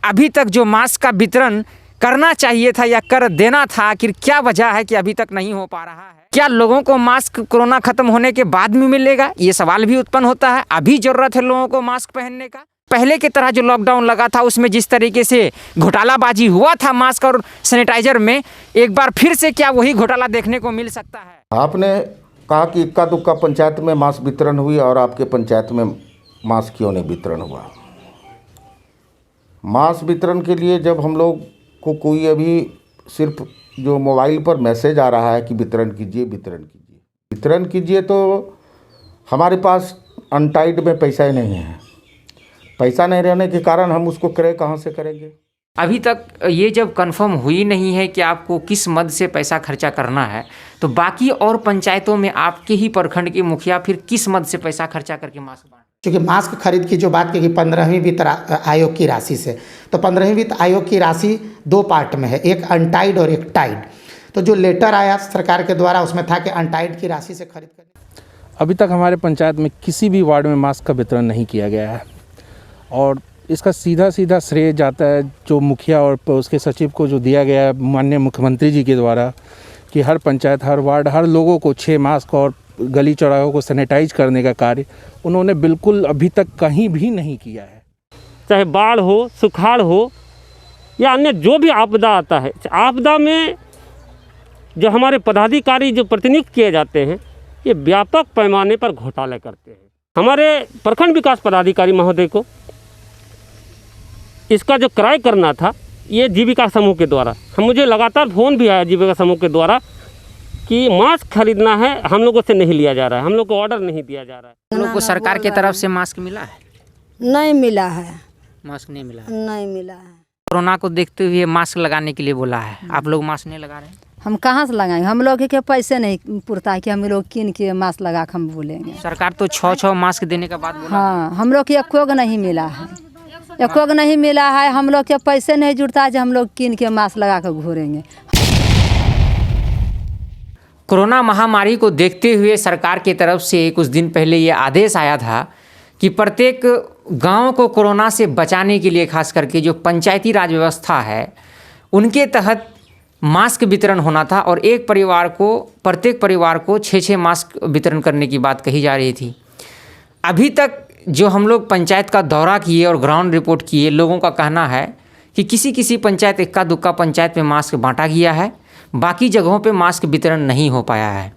अभी तक जो मास्क का वितरण करना चाहिए था या कर देना था, आखिर क्या वजह है कि अभी तक नहीं हो पा रहा है? क्या लोगों को मास्क कोरोना खत्म होने के बाद में मिलेगा? ये सवाल भी उत्पन्न होता है। अभी जरूरत है लोगों को मास्क पहनने का? पहले की तरह जो लॉकडाउन लगा था उसमें जिस तरीके से घोटालाबाजी हुआ था मास्क और सैनिटाइजर में, एक बार फिर से क्या वही घोटाला देखने को मिल सकता है? आपने कहा कि इक्का दुक्का पंचायत में मास्क वितरण हुई और आपके पंचायत में मास्क क्यों नहीं वितरण हुआ? मास्क वितरण के लिए जब हम लोग को कोई अभी सिर्फ जो मोबाइल पर मैसेज आ रहा है कि वितरण कीजिए वितरण कीजिए वितरण कीजिए, तो हमारे पास अनटाइड में पैसा ही नहीं है। पैसा नहीं रहने के कारण हम उसको क्रय कहाँ से करेंगे? अभी तक ये जब कंफर्म हुई नहीं है कि आपको किस मद से पैसा खर्चा करना है, तो बाकी और पंचायतों में आपके ही प्रखंड के मुखिया फिर किस मद से पैसा खर्चा करके मास्क बांट? क्योंकि मास्क खरीद की जो बात की कि 15वीं वित्त आयोग की राशि से, तो 15वीं वित्त आयोग की राशि 2 पार्ट में है, एक अनटाइड और एक टाइड। तो जो लेटर आया सरकार के द्वारा उसमें था कि अनटाइड की राशि से खरीद कर। अभी तक हमारे पंचायत में किसी भी वार्ड में मास्क का वितरण नहीं किया गया है और इसका सीधा सीधा श्रेय जाता है जो मुखिया और उसके सचिव को जो दिया गया है माननीय मुख्यमंत्री जी के द्वारा कि हर पंचायत, हर वार्ड, हर लोगों को 6 मास्क और गली चौराहों को सैनिटाइज करने का कार्य उन्होंने बिल्कुल अभी तक कहीं भी नहीं किया है। चाहे बाढ़ हो, सुखाड़ हो या अन्य जो भी आपदा आता है, आपदा में जो हमारे पदाधिकारी जो प्रतिनियुक्त किए जाते हैं ये व्यापक पैमाने पर घोटाले करते हैं। हमारे प्रखंड विकास पदाधिकारी महोदय को इसका जो क्रय करना था ये जीविका समूह के द्वारा, मुझे लगातार फ़ोन भी आया जीविका समूह के द्वारा कि मास्क खरीदना है, हम लोगों से नहीं लिया जा रहा है, हम लोग को ऑर्डर नहीं दिया जा रहा है। हम लोग को सरकार की तरफ से मास्क मिला है? नहीं मिला है। मास्क नहीं मिला है? नहीं मिला है। कोरोना को देखते हुए मास्क लगाने के लिए बोला है, आप लोग मास्क नहीं लगा रहे हैं? हम कहाँ से लगाएंगे? हम लोग के पैसे नहीं पुरता है कि हम लोग किन के मास्क लगा के हम बोलेंगे। सरकार तो 6 मास्क देने का बात बोला। हाँ, हम लोग के एको नहीं मिला है, एको नहीं मिला है। हम लोग के पैसे नहीं जुड़ता है जो हम लोग किन के मास्क लगा कर घूरेंगे। कोरोना महामारी को देखते हुए सरकार की तरफ से कुछ दिन पहले ये आदेश आया था कि प्रत्येक गांव को कोरोना से बचाने के लिए खास करके जो पंचायती राज व्यवस्था है उनके तहत मास्क वितरण होना था और प्रत्येक परिवार को 6 मास्क वितरण करने की बात कही जा रही थी। अभी तक जो हम लोग पंचायत का दौरा किए और ग्राउंड रिपोर्ट किए, लोगों का कहना है कि किसी पंचायत, इक्का दुक्का पंचायत में मास्क बांटा गया है, बाकी जगहों पे मास्क वितरण नहीं हो पाया है।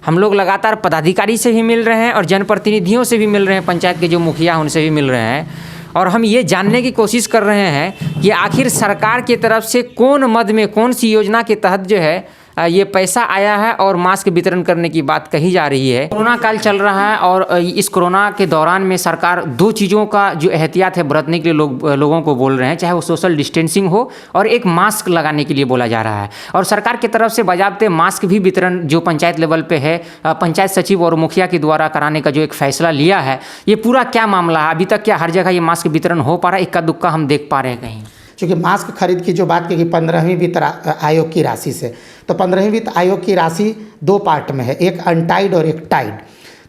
हम लोग लगातार पदाधिकारी से भी मिल रहे हैं और जनप्रतिनिधियों से भी मिल रहे हैं, पंचायत के जो मुखिया उनसे भी मिल रहे हैं और हम ये जानने की कोशिश कर रहे हैं कि आखिर सरकार की तरफ से कौन मद में, कौन सी योजना के तहत जो है ये पैसा आया है और मास्क वितरण करने की बात कही जा रही है। कोरोना काल चल रहा है और इस कोरोना के दौरान में सरकार 2 चीज़ों का जो एहतियात है बरतने के लिए लोगों को बोल रहे हैं, चाहे वो सोशल डिस्टेंसिंग हो और एक मास्क लगाने के लिए बोला जा रहा है। और सरकार की तरफ से बाज़ाब्ते मास्क भी वितरण जो पंचायत लेवल पे है, पंचायत सचिव और मुखिया के द्वारा कराने का जो एक फैसला लिया है, ये पूरा क्या मामला है? अभी तक क्या हर जगह ये मास्क वितरण हो पा रहा है? इक्का दुक्का हम देख पा रहे हैं कहीं? क्योंकि मास्क खरीद की जो बात की कि 15वीं वित्त आयोग की राशि से, तो 15वीं वित्त आयोग की राशि 2 पार्ट में है, एक अनटाइड और एक टाइड।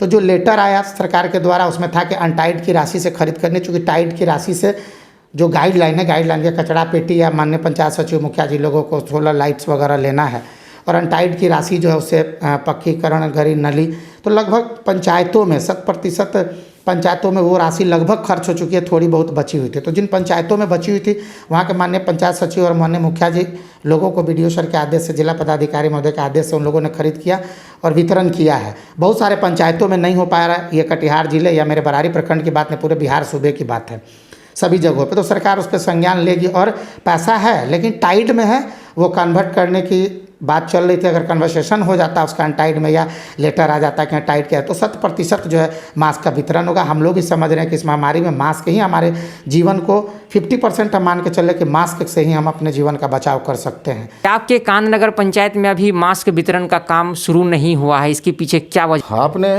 तो जो लेटर आया सरकार के द्वारा उसमें था कि अनटाइड की राशि से खरीद करनी, चूँकि टाइड की राशि से जो गाइडलाइन है, गाइडलाइन के कचरा पेटी या माननीय पंचायत सचिव मुखिया जी लोगों को सोलर लाइट्स वगैरह लेना है और अनटाइड की राशि जो है उससे पक्कीकरण, गरी, नली, तो लगभग पंचायतों में 100% पंचायतों में वो राशि लगभग खर्च हो चुकी है, थोड़ी बहुत बची हुई थी। तो जिन पंचायतों में बची हुई थी वहाँ के माननीय पंचायत सचिव और माननीय मुखिया जी लोगों को BDO सर के आदेश से, जिला पदाधिकारी महोदय के आदेश से उन लोगों ने खरीद किया और वितरण किया है। बहुत सारे पंचायतों में नहीं हो पाया रहा, ये कटिहार जिले या मेरे बरारी प्रखंड की बात नहीं, पूरे बिहार सूबे की बात है। सभी जगहों पे तो सरकार उस पर संज्ञान लेगी और पैसा है, लेकिन टाइड में है, वो कन्वर्ट करने की बात चल रही थी। अगर कन्वर्सेशन हो जाता उसका अनटाइड में या लेटर आ जाता कि टाइड क्या है, तो 100% जो है मास्क का वितरण होगा। हम लोग भी समझ रहे हैं कि इस महामारी में मास्क ही हमारे जीवन को 50% हम मान के चले कि मास्क से ही हम अपने जीवन का बचाव कर सकते हैं। आपके कान नगर पंचायत में अभी मास्क वितरण का काम शुरू नहीं हुआ है, इसके पीछे क्या वजह? आपने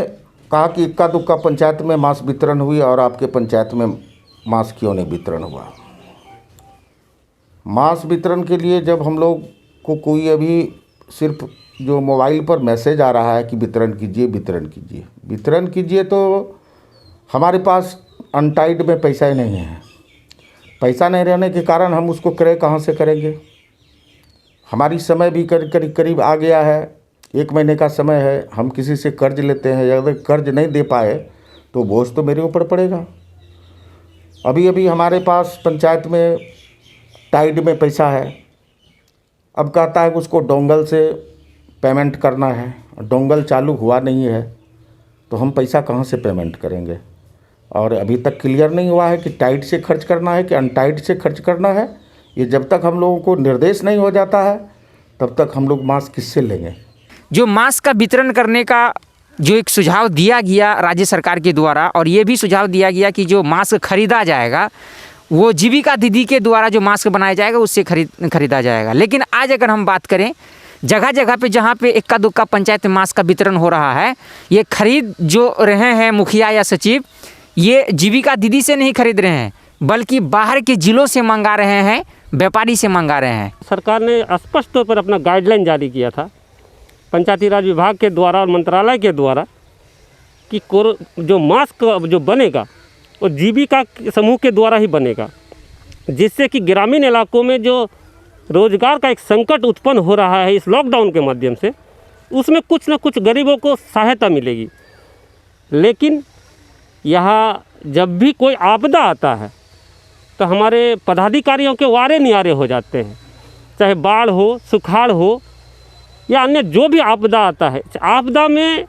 कहा कि इक्का दुक्का पंचायत में मास्क वितरण हुई और आपके पंचायत में मास्क क्यों नहीं वितरण हुआ? मास्क वितरण के लिए जब हम लोग को कोई अभी सिर्फ जो मोबाइल पर मैसेज आ रहा है कि वितरण कीजिए वितरण कीजिए वितरण कीजिए, तो हमारे पास अनटाइड में पैसा ही नहीं है। पैसा नहीं रहने के कारण हम उसको क्रय कहाँ से करेंगे। हमारी समय भी करीब करीब आ गया है, 1 महीने का समय है। हम किसी से कर्ज लेते हैं, अगर कर्ज नहीं दे पाए तो बोझ तो मेरे ऊपर पड़ेगा। अभी अभी हमारे पास पंचायत में टाइड में पैसा है, अब कहता है कि उसको डोंगल से पेमेंट करना है। डोंगल चालू हुआ नहीं है तो हम पैसा कहाँ से पेमेंट करेंगे। और अभी तक क्लियर नहीं हुआ है कि टाइट से खर्च करना है कि अनटाइट से खर्च करना है। ये जब तक हम लोगों को निर्देश नहीं हो जाता है तब तक हम लोग मास्क किससे लेंगे। जो मास्क का वितरण करने का जो एक सुझाव दिया गया राज्य सरकार के द्वारा, और ये भी सुझाव दिया गया कि जो मास्क खरीदा जाएगा वो जीविका दीदी के द्वारा जो मास्क बनाया जाएगा उससे खरीदा जाएगा। लेकिन आज अगर हम बात करें, जगह जगह पे जहाँ पे इक्का दुक्का पंचायत में मास्क का वितरण हो रहा है, ये खरीद जो रहे हैं मुखिया या सचिव, ये जीविका दीदी से नहीं खरीद रहे हैं बल्कि बाहर के जिलों से मंगा रहे हैं, व्यापारी से मंगा रहे हैं। सरकार ने स्पष्ट तौर पर अपना गाइडलाइन जारी किया था पंचायती राज विभाग के द्वारा और मंत्रालय के द्वारा कि जो मास्क जो बनेगा वो जीविका समूह के द्वारा ही बनेगा, जिससे कि ग्रामीण इलाकों में जो रोजगार का एक संकट उत्पन्न हो रहा है इस लॉकडाउन के माध्यम से, उसमें कुछ न कुछ गरीबों को सहायता मिलेगी। लेकिन यहाँ जब भी कोई आपदा आता है तो हमारे पदाधिकारियों के वारे नियारे हो जाते हैं, चाहे बाढ़ हो, सुखाड़ हो या अन्य जो भी आपदा आता है। आपदा में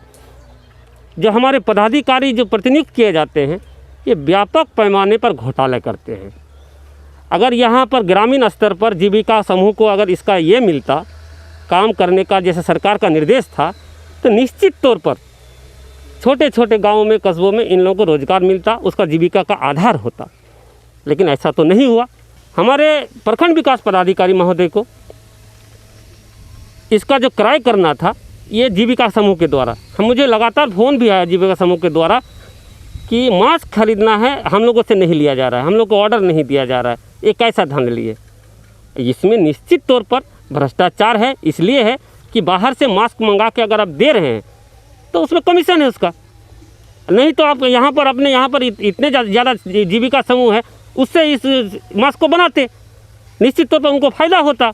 जो हमारे पदाधिकारी जो प्रतिनियुक्त किए जाते हैं ये व्यापक पैमाने पर घोटाले करते हैं। अगर यहाँ पर ग्रामीण स्तर पर जीविका समूह को अगर इसका ये मिलता काम करने का जैसे सरकार का निर्देश था तो निश्चित तौर पर छोटे छोटे गांवों में, कस्बों में इन लोगों को रोजगार मिलता, उसका जीविका का आधार होता। लेकिन ऐसा तो नहीं हुआ। हमारे प्रखंड विकास पदाधिकारी महोदय को इसका जो क्रय करना था ये जीविका समूह के द्वारा, मुझे लगातार फ़ोन भी आया जीविका समूह के द्वारा कि मास्क खरीदना है, हम लोगों से नहीं लिया जा रहा है, हम लोग को ऑर्डर नहीं दिया जा रहा है। ये कैसा ढंग लिए? इसमें निश्चित तौर पर भ्रष्टाचार है। इसलिए है कि बाहर से मास्क मंगा के अगर आप दे रहे हैं तो उसमें कमीशन है उसका, नहीं तो आप यहाँ पर अपने यहाँ पर इतने ज़्यादा जीविका समूह है उससे इस मास्क को बनाते, निश्चित तौर पर उनको फ़ायदा होता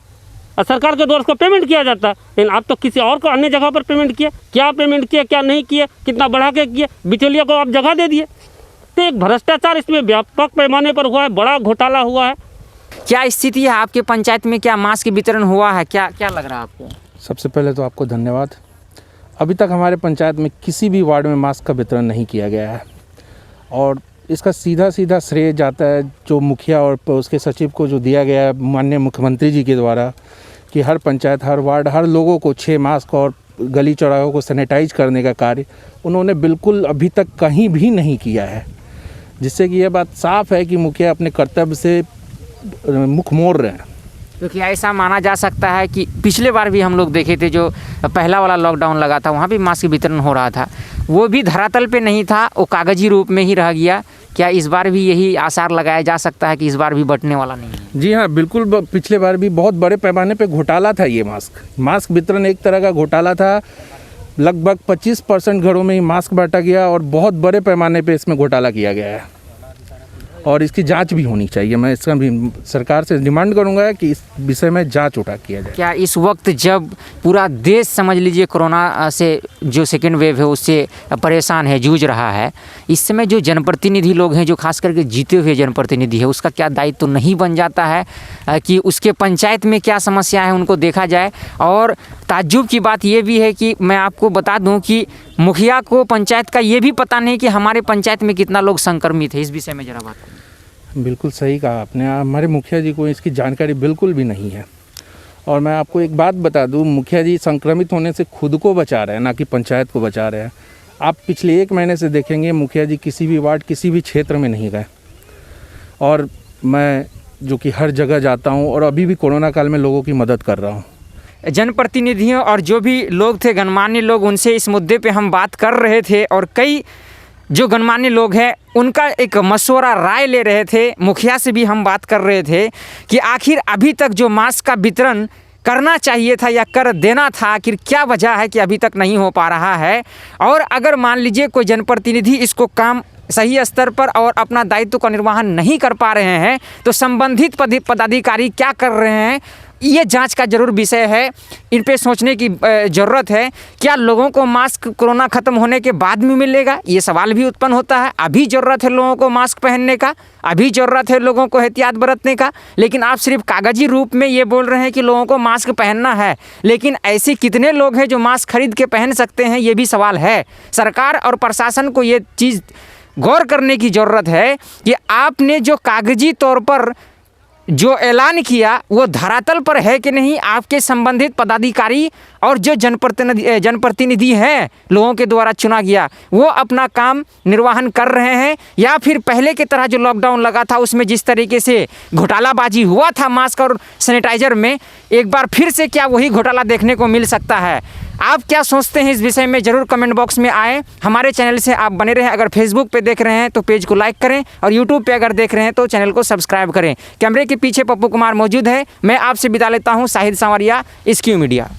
और सरकार के द्वारा उसको पेमेंट किया जाता। लेकिन आप तो किसी और को अन्य जगह पर पेमेंट किए, क्या पेमेंट किए क्या नहीं किए, कितना बढ़ा के किए, बिचौलिया को आप जगह दे दिए। तो एक भ्रष्टाचार इसमें व्यापक पैमाने पर हुआ है, बड़ा घोटाला हुआ है। क्या स्थिति है आपके पंचायत में? क्या मास्क वितरण हुआ है? क्या लग रहा है आपको? सबसे पहले तो आपको धन्यवाद। अभी तक हमारे पंचायत में किसी भी वार्ड में मास्क का वितरण नहीं किया गया है और इसका सीधा श्रेय जाता है जो मुखिया और उसके सचिव को जो दिया गया है माननीय मुख्यमंत्री जी के द्वारा कि हर पंचायत, हर वार्ड, हर लोगों को 6 मास्क और गली चौराहों को सैनिटाइज करने का कार्य उन्होंने बिल्कुल अभी तक कहीं भी नहीं किया है, जिससे कि यह बात साफ है कि मुखिया अपने कर्तव्य से मुख मोड़ रहे हैं। क्योंकि ऐसा माना जा सकता है कि पिछले बार भी हम लोग देखे थे, जो पहला वाला लॉकडाउन लगा था वहाँ भी मास्क वितरण हो रहा था, वो भी धरातल पे नहीं था, वो कागजी रूप में ही रह गया। क्या इस बार भी यही आसार लगाया जा सकता है कि इस बार भी बंटने वाला नहीं है? जी हाँ, बिल्कुल। पिछले बार भी बहुत बड़े पैमाने पे घोटाला था। ये मास्क वितरण एक तरह का घोटाला था। लगभग 25% घरों में ही मास्क बांटा गया और बहुत बड़े पैमाने पे इसमें घोटाला किया गया है और इसकी जांच भी होनी चाहिए। मैं इसका भी सरकार से डिमांड करूंगा कि इस विषय में जांच उठा किया जाए। क्या इस वक्त जब पूरा देश समझ लीजिए कोरोना से जो सेकेंड वेव है उससे परेशान है, जूझ रहा है, इस समय जो जनप्रतिनिधि लोग हैं, जो खास करके जीते हुए जनप्रतिनिधि है, उसका क्या दायित्व तो नहीं बन जाता है कि उसके पंचायत में क्या समस्या है उनको देखा जाए? और ताज्जुब की बात ये भी है कि मैं आपको बता दूं कि मुखिया को पंचायत का ये भी पता नहीं कि हमारे पंचायत में कितना लोग संक्रमित है। इस विषय में जरा बात करें। बिल्कुल सही कहा आपने। हमारे मुखिया जी को इसकी जानकारी बिल्कुल भी नहीं है। और मैं आपको एक बात बता दूं, मुखिया जी संक्रमित होने से खुद को बचा रहे हैं, ना कि पंचायत को बचा रहे हैं। आप पिछले 1 महीने से देखेंगे मुखिया जी किसी भी वार्ड, किसी भी क्षेत्र में नहीं गए। और मैं जो कि हर जगह जाता हूँ और अभी भी कोरोना काल में लोगों की मदद कर रहा हूँ। जनप्रतिनिधियों और जो भी लोग थे, गणमान्य लोग, उनसे इस मुद्दे पे हम बात कर रहे थे और कई जो गणमान्य लोग हैं उनका एक मशवरा, राय ले रहे थे। मुखिया से भी हम बात कर रहे थे कि आखिर अभी तक जो मास्क का वितरण करना चाहिए था या कर देना था, आखिर क्या वजह है कि अभी तक नहीं हो पा रहा है। और अगर मान लीजिए कोई जनप्रतिनिधि इसको काम सही स्तर पर और अपना दायित्व का निर्वहन नहीं कर पा रहे हैं तो संबंधित पदाधिकारी क्या कर रहे हैं, ये जांच का जरूर विषय है। इन पे सोचने की ज़रूरत है। क्या लोगों को मास्क कोरोना ख़त्म होने के बाद में मिलेगा, ये सवाल भी उत्पन्न होता है। अभी ज़रूरत है लोगों को मास्क पहनने का, अभी ज़रूरत है लोगों को एहतियात बरतने का, लेकिन आप सिर्फ कागजी रूप में ये बोल रहे हैं कि लोगों को मास्क पहनना है। लेकिन ऐसे कितने लोग हैं जो मास्क खरीद के पहन सकते हैं, ये भी सवाल है। सरकार और प्रशासन को ये चीज़ गौर करने की ज़रूरत है कि आपने जो कागजी तौर पर जो ऐलान किया वो धरातल पर है कि नहीं। आपके संबंधित पदाधिकारी और जो जनप्रतिनिधि हैं लोगों के द्वारा चुना गया, वो अपना काम निर्वहन कर रहे हैं, या फिर पहले की तरह जो लॉकडाउन लगा था उसमें जिस तरीके से घोटालाबाजी हुआ था मास्क और सैनिटाइजर में, एक बार फिर से क्या वही घोटाला देखने को मिल सकता है। आप क्या सोचते हैं इस विषय में ज़रूर कमेंट बॉक्स में आएँ। हमारे चैनल से आप बने रहें। अगर फेसबुक पे देख रहे हैं तो पेज को लाइक करें और यूट्यूब पे अगर देख रहे हैं तो चैनल को सब्सक्राइब करें। कैमरे के पीछे पप्पू कुमार मौजूद है। मैं आपसे विदा लेता हूँ, शाहिद सांवरिया, SQ मीडिया।